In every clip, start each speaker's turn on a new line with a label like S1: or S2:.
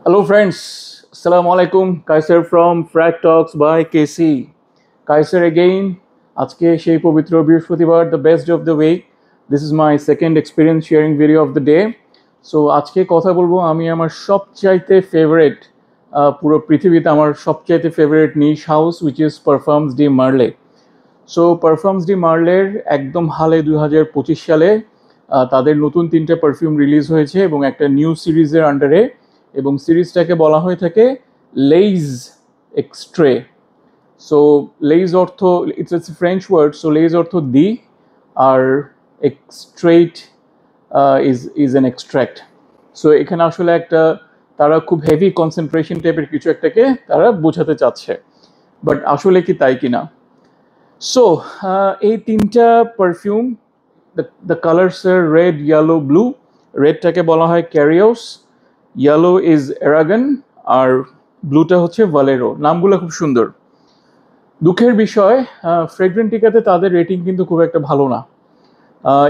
S1: Hello friends, Assalamu alaikum. Kaiser from Frag Talks by KC. Kaiser again. আজকে সেই পবিত্র বৃহস্পতিবার, the best of the week. This is my second experience sharing video of the day. So আজকে কথা বলবো আমি আমার সবচাইতে ফেভারিট পুরো পৃথিবীতে আমার সবচাইতে favourite niche house which is Parfums de Marly. So Parfums de মার্লের একদম হালে 2025 সালে তাদের নতুন 3টে পারফিউম রিলিজ হয়েছে এবং একটা নিউ সিরিজের আন্ডারে, এবং সিরিজটাকে বলা হয়ে থাকে লেইজ এক্সট্রে। সো লেইজ অর্থ it's French word, so Les অর্থ দি, আর extrait is an extract. So এখানে আসলে একটা তারা খুব হেভি কনসেন্ট্রেশন টাইপের কিছু একটাকে তারা বোঝাতে চাচ্ছে, বাট আসলে কি তাই কিনা। সো এই 3টা পারফিউম, দ্য কালার্স আর রেড, ইয়েলো, ব্লু। রেডটাকে বলা হয় ক্যারিওস, ইয়েলো ইজ এরাগন, আর ব্লুটা হচ্ছে ভালেরো। নামগুলো খুব সুন্দর। দুঃখের বিষয় ফ্রেগ্রেন্টিকাতে তাদের রেটিং কিন্তু খুব একটা ভালো না,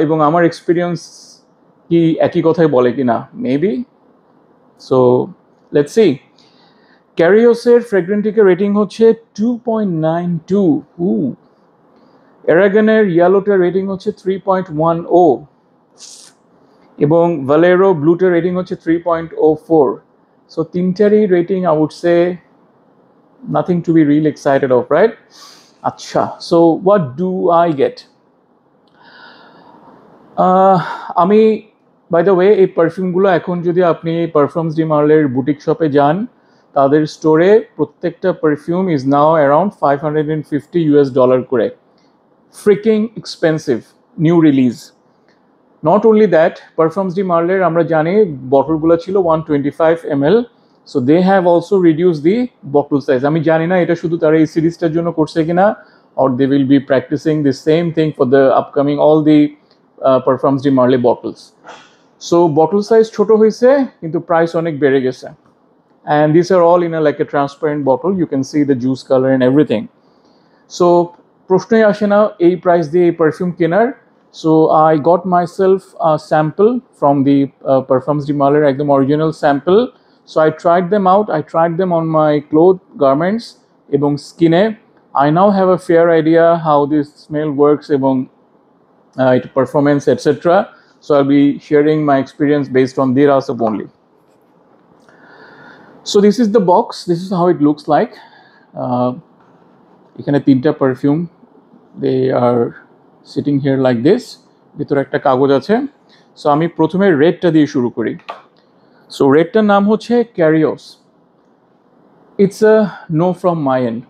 S1: এবং আমার এক্সপিরিয়েন্স কি একই কথাই বলে কিনা, মেবি। So let's see. ক্যারিওসের ফ্রেগ্রেন্টিকা রেটিং হচ্ছে 2.92। এরাগনের ইয়েলোটার রেটিং হচ্ছে 3.10, এবং ভালেরো ব্লুটার রেটিং হচ্ছে 3.04। সো 3টারই rating I would say nothing to be really excited of, right? আচ্ছা, so what do I get? আমি বাই দ্য ওয়ে এই পারফিউমগুলো এখন যদি আপনি পারফিউমস ডি মার্লের বুটিক শপে যান, তাদের স্টোরে প্রত্যেকটা পারফিউম ইজ নাও অ্যারাউন্ড $550 করে। Freaking expensive new release. Not only that, Parfums de মার্লের আমরা জানি বটলগুলো ছিল 125 ml, so they have also reduce the bottle size. আমি জানি না এটা শুধু তারা এই সিরিজটার জন্য করছে কিনা, or they will be practising the same thing for the upcoming all the Parfums de Marly bottles. So bottle size ছোট হয়েছে কিন্তু প্রাইস অনেক বেড়ে গেছে, and these are all in a like a transparent bottle, you can see the juice color and everything. So প্রশ্নই আসে না এই প্রাইস দিয়ে এই পারফিউম কেনার। So I got myself sample from the Parfums de মার্লের একদম original sample. So I tried them out, I tried them on my cloth, garments এবং স্কিনে। I now have a fair idea how this smell works এবং it performance etc. So I'll be sharing my experience based on their asap only. So this is the box, this is how it looks like. এখানে 3টা perfume, they are sitting here like this. ভিতরে একটা কাগজ আছে। So আমি প্রথমে রেডটা দিয়ে শুরু করি। সো রেডটার নাম হচ্ছে Karios. It's a no from my end.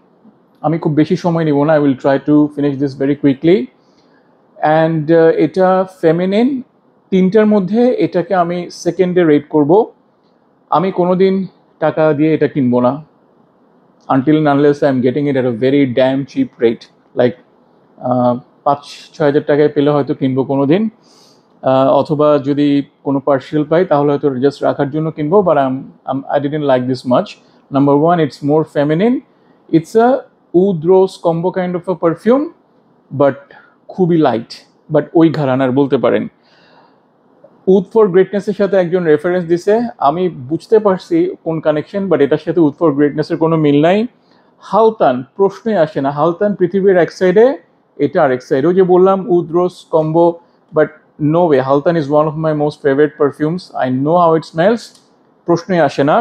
S1: আমি খুব বেশি সময় নিব না, I will try to finish this very quickly. And এটা ফেমিনিন। 3টার মধ্যে এটাকে আমি সেকেন্ডে রেট করব। আমি কোনোদিন টাকা দিয়ে এটা কিনবো না, until and unless I am getting it at a very damn cheap rate, like 5-6 হাজার টাকায় পেলে হয়তো কিনবো কোনোদিন, অথবা যদি কোনো পার্সিয়াল পাই তাহলে হয়তো জাস্ট রাখার জন্য কিনবো, but I didn't like this much. Number one, it's more feminine. It's a oud rose combo kind of a perfume, but খুবই লাইট, বাট ওই ঘরানার বলতে পারেন। উড ফর গ্রেটনেসের সাথে একজন রেফারেন্স দিছে, আমি বুঝতে পারছি কোন কানেকশন, বাট এটার সাথে উড ফর গ্রেটনেসের কোনো মিল নাই। হালতান প্রশ্নই আসে না। হালতান পৃথিবীর এক সাইডে, এটা আরেক সাইডে। ওই যে বললাম wood rose combo, but no way. Haltane is one of my most favourite perfumes, I know how it smells. প্রশ্নই আসে না।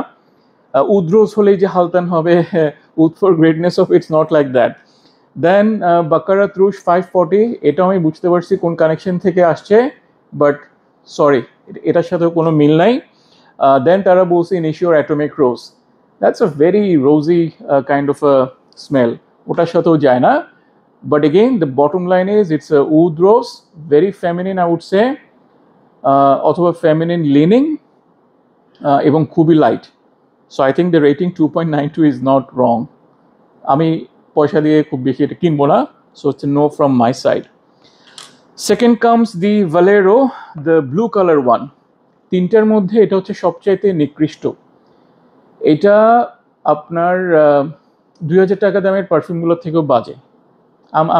S1: উড রোজ হলেই যে হালতান হবে, wood for greatness of, it's not like that. Then Baccarat Rouge 540, এটাও আমি বুঝতে পারছি কোন কানেকশন থেকে আসছে, বাট সরি, এটার সাথেও কোনো মিল নাই। দেন তারা বলছে ইনিশিওর atomic rose, that's a very rosy kind of a smell, ওটার সাথেও যায় না। But again the bottom line is it's wood rose, very feminine I would say, অথবা ফেমিনিন লিনিং, এবং খুবই light. So I think the rating 2.92 is not wrong. আমি পয়সা দিয়ে খুব বেশি এটা কিনবো না, so it's no from my side. Second comes the Valero, the blue colour one. 3টার মধ্যে এটা হচ্ছে সবচাইতে নিকৃষ্ট। এটা আপনার 2000 টাকা দামের পারফিউমগুলোর থেকেও বাজে।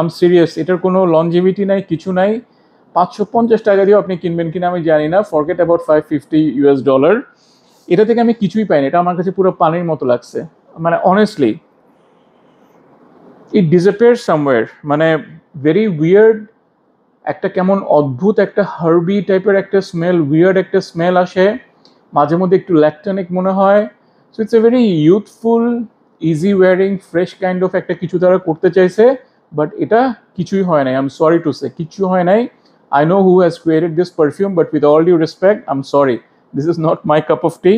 S1: আম সিরিয়াস, এটার কোনো লনজিভিটি নাই, কিছু নাই। 550 টাকা দিয়েও আপনি কিনবেন কিনা আমি জানি না, ফরগেট অ্যাবাউট $550। এটা থেকে আমি কিছুই পাইনি, এটা আমার কাছে পুরো পানির মতো লাগছে, মানে অনেস্টলি ইট ডিসঅ্যাপিয়ার সামওয়্যার, মানে ভেরি উইয়ার্ড, একটা কেমন অদ্ভুত একটা হার্বি টাইপের একটা স্মেল, উইয়ার্ড একটা স্মেল আসে, মাঝে মধ্যে একটু ল্যাকটনিক মনে হয়। So it's a very youthful, easy wearing, fresh kind of একটা কিছু তারা করতে চাইছে, বাট এটা কিছুই হয় নাই। I am sorry to say, কিছু হয় নাই। I know who has created this perfume, but with all due respect I am sorry, this is not my cup of tea.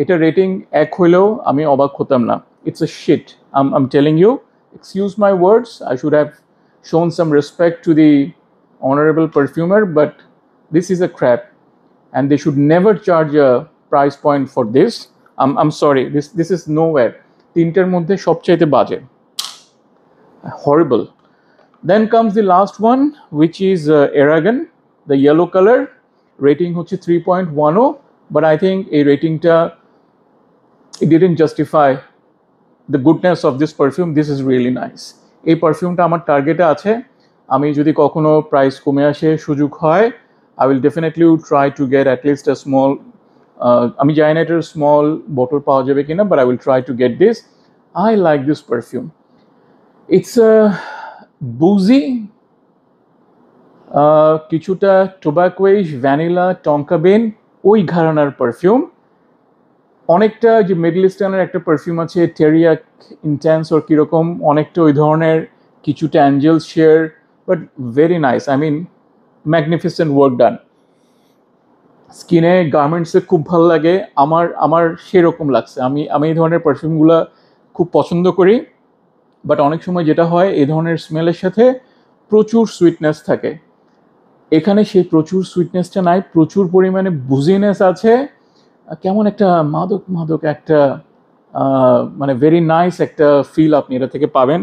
S1: এটা রেটিং 1 হইলেও আমি অবাক হতাম না। It's a shit, I am telling you, excuse my words, I should have shown some respect to the honorable perfumer, but this is a crap and they should never charge a price point for this. I'm sorry, this is nowhere. তিনটার মধ্যে সবচাইতে বাজে, horrible. Then comes the last one, which is Eragon, the yellow color. Rating হচ্ছে 3.10, but I think a ratingটা it didn't justify the goodness of this perfume. This is really nice. এই পারফিউমটা আমার টার্গেটে আছে, আমি যদি কখনো প্রাইস কমে আসে, সুযোগ হয়, I will definitely try to get at least a small, আমি জানি না এটার স্মল বটল পাওয়া যাবে কিনা, but I will try to get this. I like this perfume. It's a boozy, কিছুটা টোবাকোইশ, ভ্যানিলা, টঙ্কা বেন, ওই ঘরানার পারফিউম। অনেকটা যে মিডল ইস্টার্নের একটা পারফিউম আছে টেরিয়াক ইন্টেন্স ওর কীরকম, অনেকটা ওই ধরনের, কিছুটা angel share, but very nice. I mean magnificent work done. স্কিনে গার্মেন্টসে খুব ভালো লাগে, আমার সেরকম লাগছে। আমি এই ধরনের পারফিউমগুলো খুব পছন্দ করি, বাট অনেক সময় যেটা হয় এই ধরনের স্মেলের সাথে প্রচুর সুইটনেস থাকে, এখানে সেই প্রচুর সুইটনেসটা নাই, প্রচুর পরিমাণে বুজিনেস আছে, কেমন একটা মাদক মাদক একটা, মানে ভেরি নাইস একটা ফিল আপনি এটা থেকে পাবেন।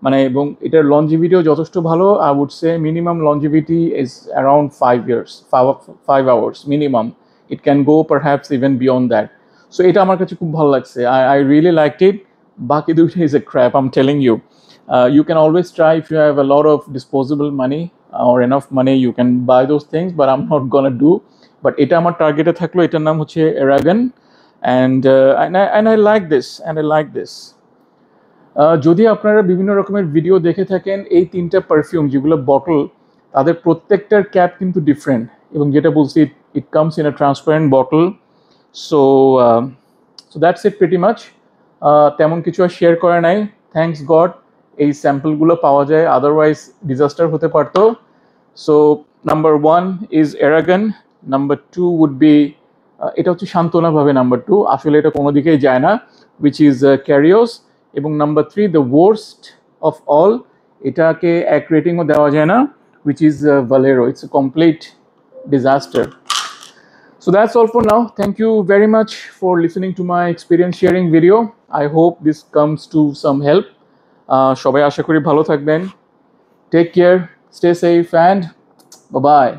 S1: মানে এবং এটার লঞ্জিভিটিও যথেষ্ট ভালো। I would say minimum longevity is around 5 years, 5 hours minimum. It can go perhaps even beyond that. So এটা আমার কাছে খুব ভালো লাগছে, আই রিয়েলি লাইকড ইট। বাকি দুইটা is a crap, I am telling you. You can always try if you have a lot of disposable money or enough money, you can buy those things, but I'm not gonna do. But এটা আমার টার্গেটে থাকলো, এটার নাম হচ্ছে Eragon, and I like this, and I like this. যদি আপনারা বিভিন্ন রকমের ভিডিও দেখে থাকেন, এই তিনটা পারফিউম যেগুলো বটল, তাদের প্রত্যেকটার ক্যাপ কিন্তু ডিফারেন্ট, এবং যেটা বলছি it comes in a transparent bottle. So that's it pretty much. তেমন কিছু আর শেয়ার করে নাই, থ্যাঙ্কস গড এই স্যাম্পলগুলো পাওয়া যায়, আদারওয়াইজ ডিজাস্টার হতে পারতো। So number 1 is Eragon, number 2 would be, এটা হচ্ছে সান্ত্বনাভাবে নাম্বার 2, আসলে এটা কোনো দিকেই যায় না, উইচ ইজ Kerios, এবং number 3 the worst of all, এটাকে এক রেটিংও দেওয়া যায় না, which is Valero. It's a complete disaster. So that's all for now. Thank you very much for listening to my experience sharing video. I hope this comes to some help. সবাই আশা করি ভালো থাকবেন। Take care, stay safe, and bye bye.